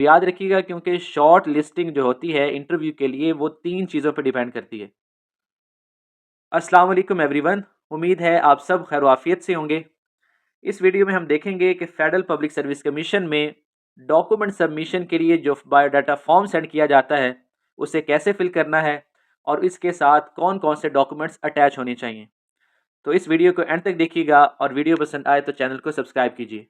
याद रखिएगा क्योंकि शॉर्ट लिस्टिंग जो होती है इंटरव्यू के लिए वो 3 चीज़ों पे डिपेंड करती है। अस्सलाम वालेकुम एवरीवन, उम्मीद है आप सब खैर आफियत से होंगे। इस वीडियो में हम देखेंगे कि फेडरल पब्लिक सर्विस कमीशन में डॉक्यूमेंट सबमिशन के लिए जो बायोडाटा फॉर्म सेंड किया जाता है उसे कैसे फिल करना है और इसके साथ कौन कौन से डॉक्यूमेंट्स अटैच होने चाहिए। तो इस वीडियो को एंड तक देखिएगा और वीडियो पसंद आए तो चैनल को सब्सक्राइब कीजिए।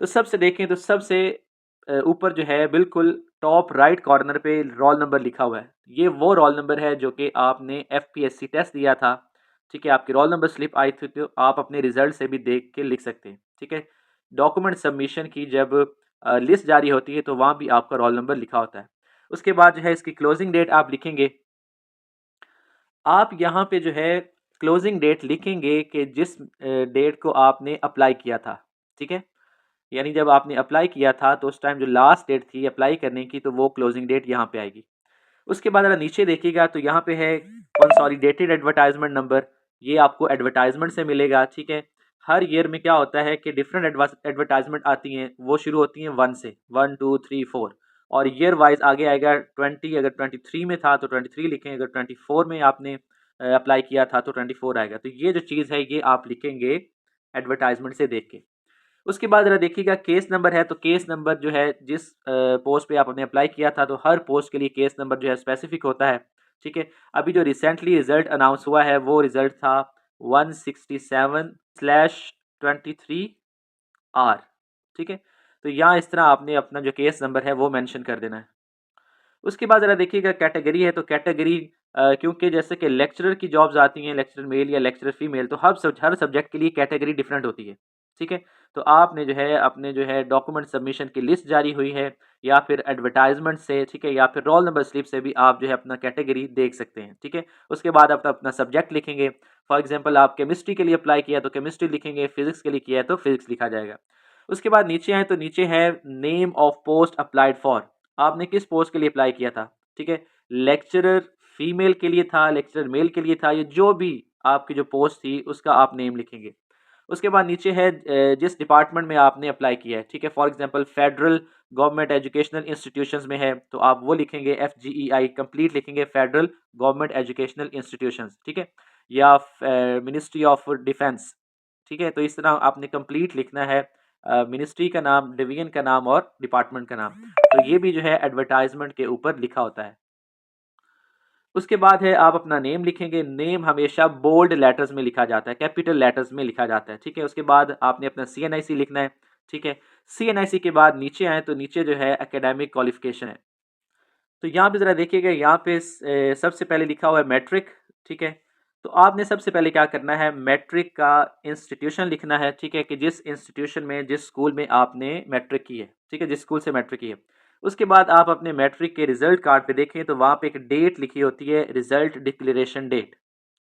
तो सबसे देखें तो सबसे ऊपर जो है बिल्कुल टॉप राइट कॉर्नर पे रोल नंबर लिखा हुआ है। ये वो रोल नंबर है जो कि आपने एफपीएससी टेस्ट दिया था। ठीक है, आपकी रोल नंबर स्लिप आई थी तो आप अपने रिजल्ट से भी देख के लिख सकते हैं। ठीक है, डॉक्यूमेंट सबमिशन की जब लिस्ट जारी होती है तो वहाँ भी आपका रोल नंबर लिखा होता है। उसके बाद जो है इसकी क्लोजिंग डेट आप लिखेंगे। आप यहाँ पे जो है क्लोजिंग डेट लिखेंगे कि जिस डेट को आपने अप्लाई किया था। ठीक है, यानी जब आपने अप्लाई किया था तो उस टाइम जो लास्ट डेट थी अप्लाई करने की तो वो क्लोजिंग डेट यहाँ पे आएगी। उसके बाद अगर नीचे देखिएगा तो यहाँ पे है कंसोलिडेटेड एडवर्टाइजमेंट नंबर। ये आपको एडवर्टाइजमेंट से मिलेगा। ठीक है, हर ईयर में क्या होता है कि डिफरेंट एडवर्टाइजमेंट आती हैं, वो शुरू होती हैं 1 से, 1 2 3 4 और ईयर वाइज आगे आएगा 20। अगर 23 में था तो 23 लिखें, अगर 24 में आपने अप्लाई किया था तो 24 आएगा। तो ये जो चीज़ है ये आप लिखेंगे एडवर्टाइजमेंट से देख के। उसके बाद ज़रा देखिएगा केस नंबर है, तो केस नंबर जो है जिस पोस्ट पे आपने अप्लाई किया था तो हर पोस्ट के लिए केस नंबर जो है स्पेसिफिक होता है। ठीक है, अभी जो रिसेंटली रिजल्ट अनाउंस हुआ है वो रिजल्ट था 167/23R। ठीक है, तो यहाँ इस तरह आपने अपना जो केस नंबर है वो मेंशन कर देना है। उसके बाद ज़रा देखिएगा कैटेगरी है, तो कैटेगरी क्योंकि जैसे कि लेक्चरर की जॉब्स आती हैं, लेक्चरर मेल या लेक्चरर फीमेल, तो हर सब्जेक्ट के लिए कैटेगरी डिफरेंट होती है। ठीक है, तो आपने जो है अपने जो है डॉक्यूमेंट सबमिशन की लिस्ट जारी हुई है या फिर एडवर्टाइजमेंट से, ठीक है, या फिर रोल नंबर स्लिप से भी आप जो है अपना कैटेगरी देख सकते हैं। ठीक है, उसके बाद आप अपना सब्जेक्ट लिखेंगे। फॉर एग्जाम्पल आप केमिस्ट्री के लिए अप्लाई किया तो केमिस्ट्री लिखेंगे, फिजिक्स के लिए किया है तो फिजिक्स लिखा जाएगा। उसके बाद नीचे आए तो नीचे है name of post applied for. आपने किस पोस्ट के लिए अप्लाई किया था। ठीक है, लेक्चरर फीमेल के लिए था, लेक्चरर मेल के लिए था, ये जो भी आपकी जो पोस्ट थी उसका आप नेम लिखेंगे। उसके बाद नीचे है जिस डिपार्टमेंट में आपने अप्लाई किया है। ठीक है, for example federal government educational institutions में है तो आप वो लिखेंगे FGEI कंप्लीट लिखेंगे, फेडरल गवर्नमेंट एजुकेशनल इंस्टीट्यूशंस। ठीक है, या मिनिस्ट्री ऑफ डिफेंस। ठीक है, तो इस तरह आपने कंप्लीट लिखना है, मिनिस्ट्री का नाम, डिवीजन का नाम और डिपार्टमेंट का नाम। तो ये भी जो है एडवर्टाइजमेंट के ऊपर लिखा होता है। उसके बाद है आप अपना नेम लिखेंगे। नेम हमेशा बोल्ड लेटर्स में लिखा जाता है, कैपिटल लेटर्स में लिखा जाता है। ठीक है, उसके बाद आपने अपना CNIC लिखना है। ठीक है, CNIC के बाद नीचे आए तो नीचे जो है एकेडमिक क्वालिफिकेशन है। तो यहाँ पे ज़रा देखिएगा, यहाँ पे सबसे पहले लिखा हुआ है मैट्रिक। ठीक है, तो आपने सबसे पहले क्या करना है, मैट्रिक का इंस्टीट्यूशन लिखना है। ठीक है, कि जिस इंस्टीट्यूशन में, जिस स्कूल में आपने मैट्रिक की है। ठीक है, जिस स्कूल से मैट्रिक की है। उसके बाद आप अपने मैट्रिक के रिजल्ट कार्ड पे देखें तो वहाँ पे एक डेट लिखी होती है, रिजल्ट डिक्लेरेशन डेट।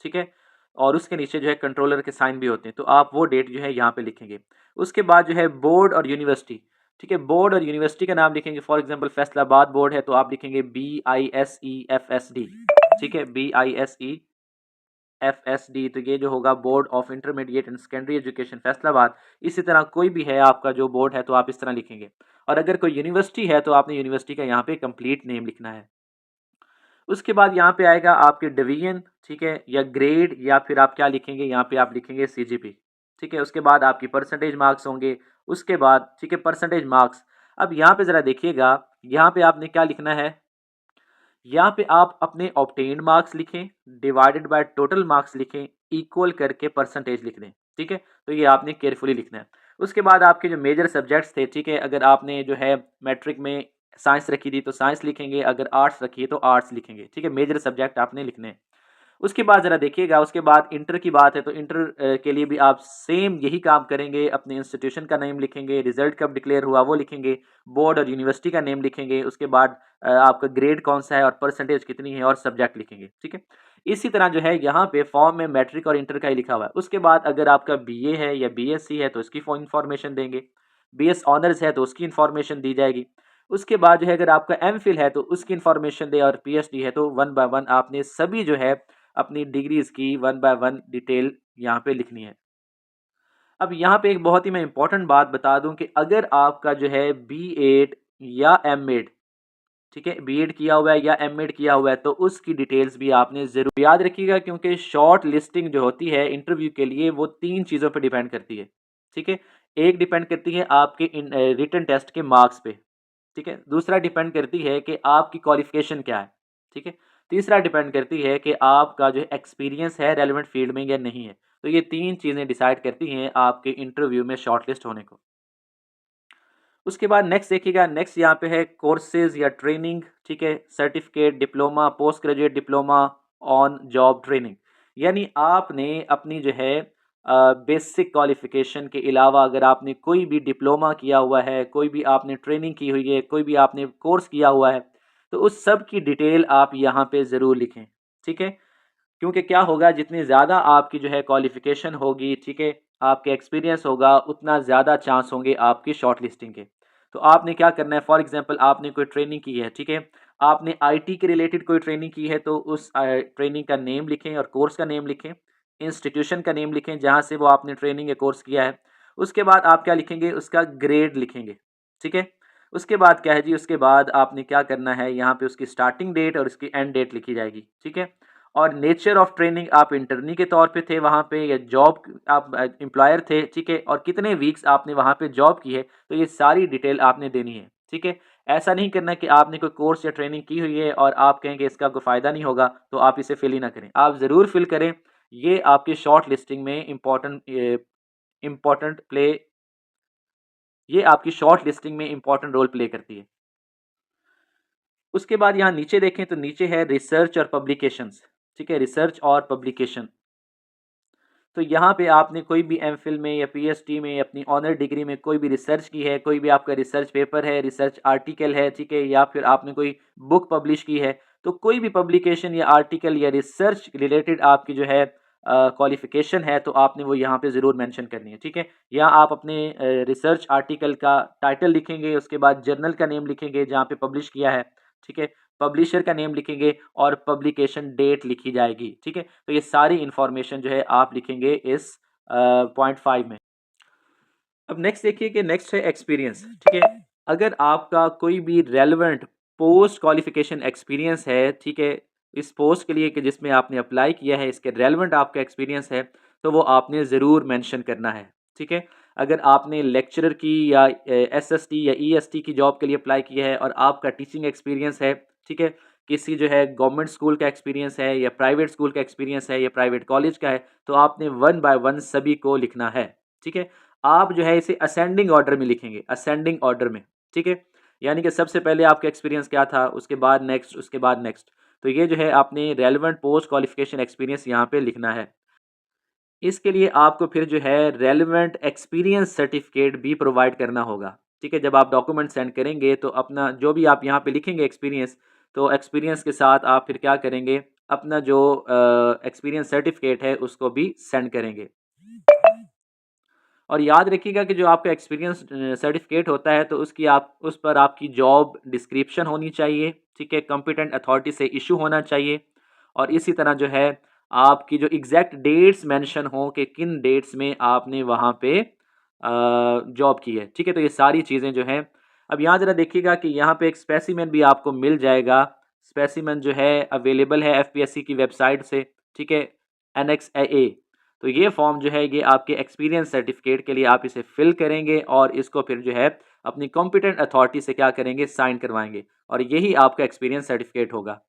ठीक है, और उसके नीचे जो है कंट्रोलर के साइन भी होते हैं, तो आप वो डेट जो है यहाँ पे लिखेंगे। उसके बाद जो है बोर्ड और यूनिवर्सिटी। ठीक है, बोर्ड और यूनिवर्सिटी का नाम लिखेंगे। फॉर एग्जांपल फैसलाबाद बोर्ड है तो आप लिखेंगे BISEFSD। ठीक है, BISEFSD, तो ये जो होगा board of intermediate and secondary education Faisalabad. इसी तरह कोई भी है आपका जो बोर्ड है तो आप इस तरह लिखेंगे। और अगर कोई यूनिवर्सिटी है तो आपने यूनिवर्सिटी का यहाँ पे कंप्लीट नेम लिखना है। उसके बाद यहाँ पे आएगा आपके डिवीजन। ठीक है, या ग्रेड, या फिर आप क्या लिखेंगे, यहाँ पे आप लिखेंगे CGP। ठीक है, उसके बाद आपकी परसेंटेज मार्क्स होंगे। उसके बाद ठीक है परसेंटेज मार्क्स। अब यहाँ पे ज़रा देखिएगा, यहाँ पे आपने क्या लिखना है, यहाँ पे आप अपने ऑब्टेन्ड मार्क्स लिखें, डिवाइडेड बाय टोटल मार्क्स लिखें, इक्वल करके परसेंटेज लिख दें। ठीक है, तो ये आपने केयरफुली लिखना है। उसके बाद आपके जो मेजर सब्जेक्ट्स थे, ठीक है, अगर आपने जो है मैट्रिक में साइंस रखी थी तो साइंस लिखेंगे, अगर आर्ट्स रखी है तो आर्ट्स लिखेंगे। ठीक है, मेजर सब्जेक्ट आपने लिखने हैं। उसके बाद ज़रा देखिएगा, उसके बाद इंटर की बात है तो इंटर के लिए भी आप सेम यही काम करेंगे। अपने इंस्टीट्यूशन का नेम लिखेंगे, रिजल्ट कब डिक्लेयर हुआ वो लिखेंगे, बोर्ड और यूनिवर्सिटी का नेम लिखेंगे। उसके बाद आपका ग्रेड कौन सा है और परसेंटेज कितनी है और सब्जेक्ट लिखेंगे। ठीक है, इसी तरह जो है यहाँ पे फॉर्म में मैट्रिक और इंटर का ही लिखा हुआ है। उसके बाद अगर आपका BA है या BSc है तो इसकी इन्फॉर्मेशन देंगे, BS ऑनर्स है तो उसकी इन्फॉर्मेशन दी जाएगी। उसके बाद जो है अगर आपका MPhil है तो उसकी इन्फॉर्मेशन दे, और PhD है तो 1 बाय 1 आपने सभी जो है अपनी डिग्रीज की 1 बाय 1 डिटेल यहाँ पे लिखनी है। अब यहाँ पे एक बहुत ही मैं इंपॉर्टेंट बात बता दूं कि अगर आपका जो है B.Ed या एमएड, ठीक है, बीएड किया हुआ है या एमएड किया हुआ है, तो उसकी डिटेल्स भी आपने ज़रूर याद रखिएगा, क्योंकि शॉर्ट लिस्टिंग जो होती है इंटरव्यू के लिए वो 3 चीज़ों पे डिपेंड करती है, ठीक है। एक डिपेंड करती है आपके रिटन टेस्ट के मार्क्स पे, ठीक है। दूसरा डिपेंड करती है कि आपकी क्वालिफ़िकेशन क्या है, ठीक है। तीसरा डिपेंड करती है कि आपका जो एक्सपीरियंस है रेलेवेंट फ़ील्ड में या नहीं है। तो ये 3 चीज़ें डिसाइड करती हैं आपके इंटरव्यू में शॉर्टलिस्ट होने को। उसके बाद नेक्स्ट देखिएगा, नेक्स्ट यहाँ पे है कोर्सेज या ट्रेनिंग, ठीक है, certificate, diploma, post graduate diploma on job training. यानी आपने अपनी जो है बेसिक क्वालिफिकेशन के अलावा अगर आपने कोई भी डिप्लोमा किया हुआ है, कोई भी आपने ट्रेनिंग की हुई है, कोई भी आपने कोर्स किया हुआ है, तो उस सब की डिटेल आप यहाँ पे ज़रूर लिखें, ठीक है। क्योंकि क्या होगा, जितनी ज़्यादा आपकी जो है क्वालिफ़िकेशन होगी, ठीक है, आपके एक्सपीरियंस होगा, उतना ज़्यादा चांस होंगे आपकी शॉर्ट लिस्टिंग के। तो आपने क्या करना है, फॉर एग्ज़ाम्पल आपने कोई ट्रेनिंग की है, ठीक है, आपने आईटी के रिलेटेड कोई ट्रेनिंग की है, तो उस ट्रेनिंग का नेम लिखें और कोर्स का नेम लिखें, इंस्टीट्यूशन का नेम लिखें जहाँ से वो आपने ट्रेनिंग या कोर्स किया है। उसके बाद आप क्या लिखेंगे, उसका ग्रेड लिखेंगे, ठीक है। उसके बाद क्या है जी, उसके बाद आपने क्या करना है, यहाँ पे उसकी स्टार्टिंग डेट और उसकी एंड डेट लिखी जाएगी, ठीक है। और नेचर ऑफ ट्रेनिंग, आप इंटर्नी के तौर पे थे वहाँ पे या जॉब आप एम्प्लॉयर थे, ठीक है, और कितने वीक्स आपने वहाँ पे जॉब की है, तो ये सारी डिटेल आपने देनी है, ठीक है। ऐसा नहीं करना कि आपने कोई कोर्स या ट्रेनिंग की हुई है और आप कहें कि इसका कोई फ़ायदा नहीं होगा, तो आप इसे फिल ही ना करें। आप ज़रूर फिल करें, ये आपकी शॉर्ट लिस्टिंग में इम्पॉर्टेंट प्ले ये आपकी शॉर्ट लिस्टिंग में इम्पॉर्टेंट रोल प्ले करती है। उसके बाद यहाँ नीचे देखें तो नीचे है रिसर्च और पब्लिकेशंस, ठीक है, रिसर्च और पब्लिकेशन। तो यहाँ पे आपने कोई भी एमफिल में या पीएचडी में अपनी ऑनर डिग्री में कोई भी रिसर्च की है, कोई भी आपका रिसर्च पेपर है, रिसर्च आर्टिकल है, ठीक है, या फिर आपने कोई बुक पब्लिश की है, तो कोई भी पब्लिकेशन या आर्टिकल या रिसर्च रिलेटेड आपकी जो है क्वालिफिकेशन है, तो आपने वो यहाँ पे ज़रूर मेंशन करनी है, ठीक है। या आप अपने रिसर्च आर्टिकल का टाइटल लिखेंगे, उसके बाद जर्नल का नेम लिखेंगे जहाँ पे पब्लिश किया है, ठीक है, पब्लिशर का नेम लिखेंगे और पब्लिकेशन डेट लिखी जाएगी, ठीक है। तो ये सारी इन्फॉर्मेशन जो है आप लिखेंगे इस पॉइंट 5 में। अब नेक्स्ट देखिए कि नेक्स्ट है एक्सपीरियंस, ठीक है। अगर आपका कोई भी रेलेवेंट पोस्ट क्वालिफिकेशन एक्सपीरियंस है, ठीक है, इस पोस्ट के लिए कि जिसमें आपने अप्लाई किया है, इसके रेलेवेंट आपका एक्सपीरियंस है, तो वो आपने ज़रूर मेंशन करना है, ठीक है। अगर आपने लेक्चरर की या एसएसटी या ईएसटी की जॉब के लिए अप्लाई किया है और आपका टीचिंग एक्सपीरियंस है, ठीक है, किसी जो है गवर्नमेंट स्कूल का एक्सपीरियंस है या प्राइवेट स्कूल का एक्सपीरियंस है या प्राइवेट कॉलेज का है, तो आपने वन बाय वन सभी को लिखना है, ठीक है। आप जो है इसे असेंडिंग ऑर्डर में लिखेंगे, असेंडिंग ऑर्डर में, ठीक है। यानी कि सबसे पहले आपका एक्सपीरियंस क्या था, उसके बाद नेक्स्ट, उसके बाद नेक्स्ट। तो ये जो है आपने रेलेवेंट पोस्ट क्वालिफिकेशन एक्सपीरियंस यहाँ पे लिखना है। इसके लिए आपको फिर जो है रेलेवेंट एक्सपीरियंस सर्टिफिकेट भी प्रोवाइड करना होगा, ठीक है। जब आप डॉक्यूमेंट सेंड करेंगे तो अपना जो भी आप यहाँ पे लिखेंगे एक्सपीरियंस, तो एक्सपीरियंस के साथ आप फिर क्या करेंगे, अपना जो एक्सपीरियंस सर्टिफिकेट है उसको भी सेंड करेंगे। और याद रखिएगा कि जो आपका एक्सपीरियंस सर्टिफिकेट होता है, तो उसकी आप उस पर आपकी जॉब डिस्क्रिप्शन होनी चाहिए, ठीक है, कॉम्पिटेंट अथॉरिटी से इशू होना चाहिए। और इसी तरह जो है आपकी जो एग्जैक्ट डेट्स मेंशन हो कि किन डेट्स में आपने वहाँ पे जॉब की है, ठीक है। तो ये सारी चीज़ें जो हैं, अब यहाँ ज़रा देखिएगा कि यहाँ पे एक स्पेसिमेन भी आपको मिल जाएगा। स्पेसिमेन जो है अवेलेबल है एफपीएससी की वेबसाइट से, ठीक है, एनेक्स ए। तो ये फॉर्म जो है ये आपके एक्सपीरियंस सर्टिफिकेट के लिए आप इसे फिल करेंगे और इसको फिर जो है अपनी कॉम्पिटेंट अथॉरिटी से क्या करेंगे, साइन करवाएंगे, और यही आपका एक्सपीरियंस सर्टिफिकेट होगा।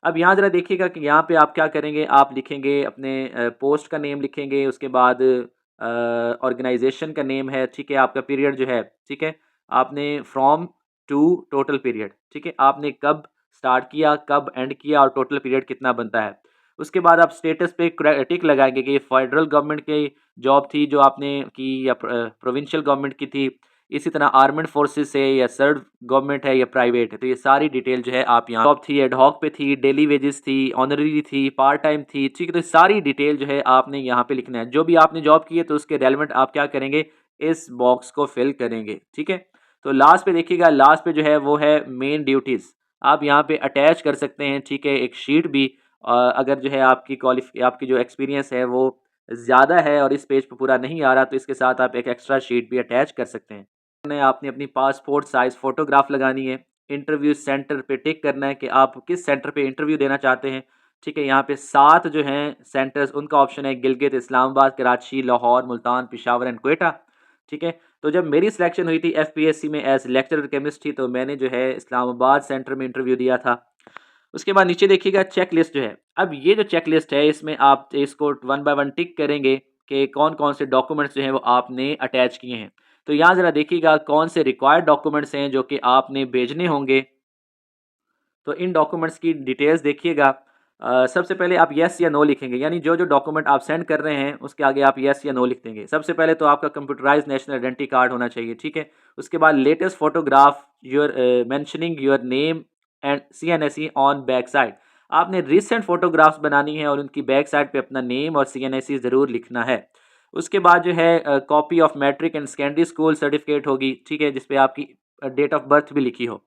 अब यहाँ ज़रा देखिएगा कि यहाँ पे आप क्या करेंगे, आप लिखेंगे अपने पोस्ट का नेम लिखेंगे, उसके बाद ऑर्गेनाइजेशन का नेम है, ठीक है, आपका पीरियड जो है, ठीक है, आपने फ्रॉम टू टोटल पीरियड, ठीक है, आपने कब स्टार्ट किया, कब एंड किया और टोटल पीरियड कितना बनता है। उसके बाद आप स्टेटस पे टिक लगाएंगे कि ये फेडरल गवर्नमेंट की जॉब थी जो आपने की या प्रोविंशियल गवर्नमेंट की थी, इसी तरह आर्मेड फोर्सेस से या सर्व गवर्नमेंट है या प्राइवेट है। तो ये सारी डिटेल जो है आप यहाँ जॉब थी, एडहॉक पे थी, डेली वेजेस थी, ऑनररी थी, पार्ट टाइम थी, ठीक है। तो सारी डिटेल जो है आपने यहाँ पे लिखना है। जो भी आपने जॉब की है तो उसके रेलेवेंट आप क्या करेंगे, इस बॉक्स को फिल करेंगे, ठीक है। तो लास्ट पे देखिएगा, लास्ट पे जो है वो है मेन ड्यूटीज़। आप यहाँ पे अटैच कर सकते हैं, ठीक है, एक शीट भी। अगर जो है आपकी जो एक्सपीरियंस है वो ज़्यादा है और इस पेज पे पूरा नहीं आ रहा, तो इसके साथ आप एक एक्स्ट्रा शीट भी अटैच कर सकते हैं। है, आपने अपनी पासपोर्ट साइज़ फ़ोटोग्राफ लगानी है। इंटरव्यू सेंटर पे टिक करना है कि आप किस सेंटर पे इंटरव्यू देना चाहते हैं। ठीक है, यहाँ पे 7 जो हैं सेंटर्स, उनका ऑप्शन है गिलगित, इस्लामाबाद, कराची, लाहौर, मुल्तान, पेशावर एंड क्वेटा। ठीक है, तो जब मेरी सिलेक्शन हुई थी एफपीएससी में एज़ लेक्चरर केमिस्ट्री, तो मैंने जो है इस्लामाबाद सेंटर में इंटरव्यू दिया था। उसके बाद नीचे देखिएगा चेक लिस्ट जो है। अब ये जो चेक लिस्ट है, इसमें आप इसको वन बाय वन टिक करेंगे कि कौन-कौन से डॉक्यूमेंट्स जो हैं वो आपने अटैच किए हैं। तो यहाँ ज़रा देखिएगा कौन से रिक्वायर्ड डॉक्यूमेंट्स हैं जो कि आपने भेजने होंगे। तो इन डॉक्यूमेंट्स की डिटेल्स देखिएगा। सबसे पहले आप येस या नो लिखेंगे, यानी जो डॉक्यूमेंट आप सेंड कर रहे हैं उसके आगे आप येस या नो लिख देंगे। सबसे पहले तो आपका कंप्यूटराइज्ड नेशनल आइडेंटिटी कार्ड होना चाहिए, ठीक है। उसके बाद latest photograph your mentioning your name and C N S E on back side. आपने रिसेंट फोटोग्राफ्स बनानी है और उनकी बैक साइड पे अपना नेम और सीएनएसई ज़रूर लिखना है। उसके बाद जो है copy of matric and secondary school certificate होगी, ठीक है, जिसपे आपकी डेट ऑफ बर्थ भी लिखी हो।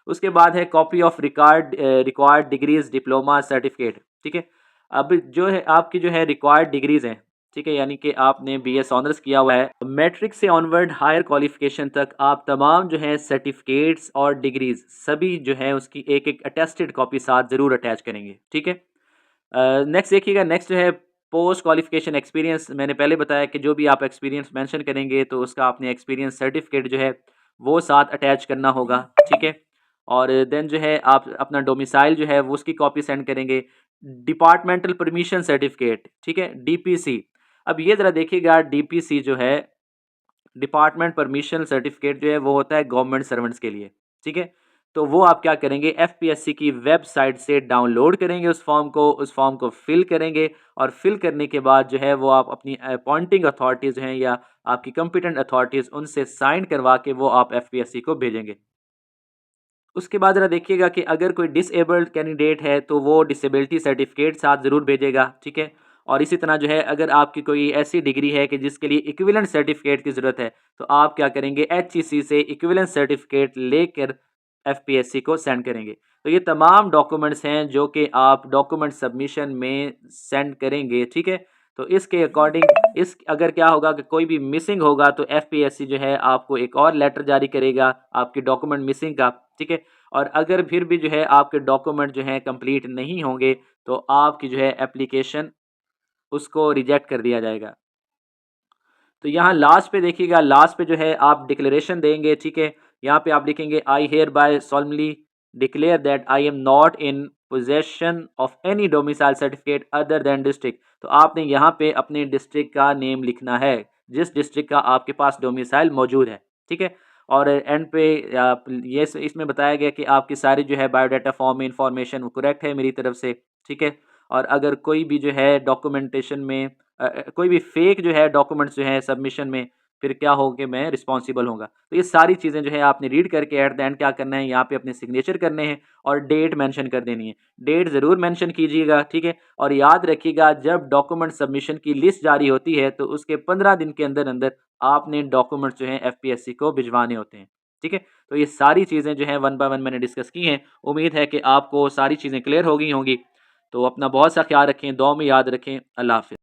उसके बाद है copy of required degrees diploma certificate, ठीक है। अब जो है आपकी जो है रिक्वायर्ड डिग्रीज हैं, ठीक है, यानी कि आपने बीएस ऑनर्स किया हुआ है, मैट्रिक से ऑनवर्ड हायर क्वालिफिकेशन तक आप तमाम जो है सर्टिफिकेट्स और डिग्रीज सभी जो है उसकी एक एक अटेस्टेड कॉपी साथ ज़रूर अटैच करेंगे, ठीक है। नेक्स्ट देखिएगा, नेक्स्ट जो है पोस्ट क्वालिफिकेशन एक्सपीरियंस। मैंने पहले बताया कि जो भी आप एक्सपीरियंस मेंशन करेंगे तो उसका आपने एक्सपीरियंस सर्टिफिकेट जो है वो साथ अटैच करना होगा, ठीक है। और देन जो है आप अपना डोमिसाइल जो है वो उसकी कॉपी सेंड करेंगे। डिपार्टमेंटल परमिशन सर्टिफिकेट, ठीक है, डीपीसी। अब ये ज़रा देखिएगा, डीपीसी जो है डिपार्टमेंट परमिशन सर्टिफिकेट जो है वो होता है गवर्नमेंट सर्वेंट्स के लिए, ठीक है। तो वो आप क्या करेंगे, एफपीएससी की वेबसाइट से डाउनलोड करेंगे उस फॉर्म को फिल करेंगे, और फिल करने के बाद जो है वो आप अपनी अपॉइंटिंग अथॉरिटीज़ हैं या आपकी कंपिटेंट अथॉरिटीज़, उनसे साइन करवा के वो आप एफपीएससी को भेजेंगे। उसके बाद ज़रा देखिएगा कि अगर कोई डिसेबल्ड कैंडिडेट है तो वो डिसेबिलिटी सर्टिफिकेट साथ ज़रूर भेजेगा, ठीक है। और इसी तरह जो है अगर आपकी कोई ऐसी डिग्री है कि जिसके लिए इक्विवेलेंट सर्टिफिकेट की ज़रूरत है, तो आप क्या करेंगे, एचईसी से इक्विवेलेंट सर्टिफिकेट लेकर एफपीएससी को सेंड करेंगे। तो ये तमाम डॉक्यूमेंट्स हैं जो कि आप डॉक्यूमेंट सबमिशन में सेंड करेंगे, ठीक है। तो इसके अकॉर्डिंग इस अगर क्या होगा कि कोई भी मिसिंग होगा तो एफपीएससी जो है आपको एक और लेटर जारी करेगा आपके डॉक्यूमेंट मिसिंग का, ठीक है। और अगर फिर भी जो है आपके डॉक्यूमेंट जो हैं कंप्लीट नहीं होंगे तो आपकी जो है एप्लीकेशन उसको रिजेक्ट कर दिया जाएगा। तो यहाँ लास्ट पे देखिएगा, लास्ट पे जो है आप डिक्लेरेशन देंगे, ठीक है। यहाँ पे आप लिखेंगे I hereby solemnly declare that I am not in possession of any domicile certificate other than district. तो आपने यहाँ पे अपने डिस्ट्रिक्ट का नेम लिखना है, जिस डिस्ट्रिक्ट का आपके पास डोमिसाइल मौजूद है, ठीक है। और एंड पे आप ये इसमें बताया गया कि आपकी सारी जो है बायोडाटा फॉर्म में इंफॉर्मेशन करेक्ट है मेरी तरफ से, ठीक है। और अगर कोई भी जो है डॉक्यूमेंटेशन में कोई भी फेक जो है डॉक्यूमेंट्स जो है सबमिशन में, फिर क्या हो कि मैं रिस्पॉन्सिबल होऊंगा। तो ये सारी चीज़ें जो है आपने रीड करके एट द एंड क्या करना है, यहाँ पे अपने सिग्नेचर करने हैं और डेट मेंशन कर देनी है। डेट ज़रूर मेंशन कीजिएगा, ठीक है। और याद रखिएगा, जब डॉक्यूमेंट सबमिशन की लिस्ट जारी होती है तो उसके 15 दिन के अंदर अंदर आपने डॉक्यूमेंट्स जो हैं एफपीएससी को भिजवाने होते हैं, ठीक है। तो ये सारी चीज़ें जो हैं वन बाय वन मैंने डिस्कस की हैं। उम्मीद है कि आपको सारी चीज़ें क्लियर हो गई होंगी। तो अपना बहुत सा ख्याल रखें, दुआ में याद रखें। अल्लाह हाफ़िज़।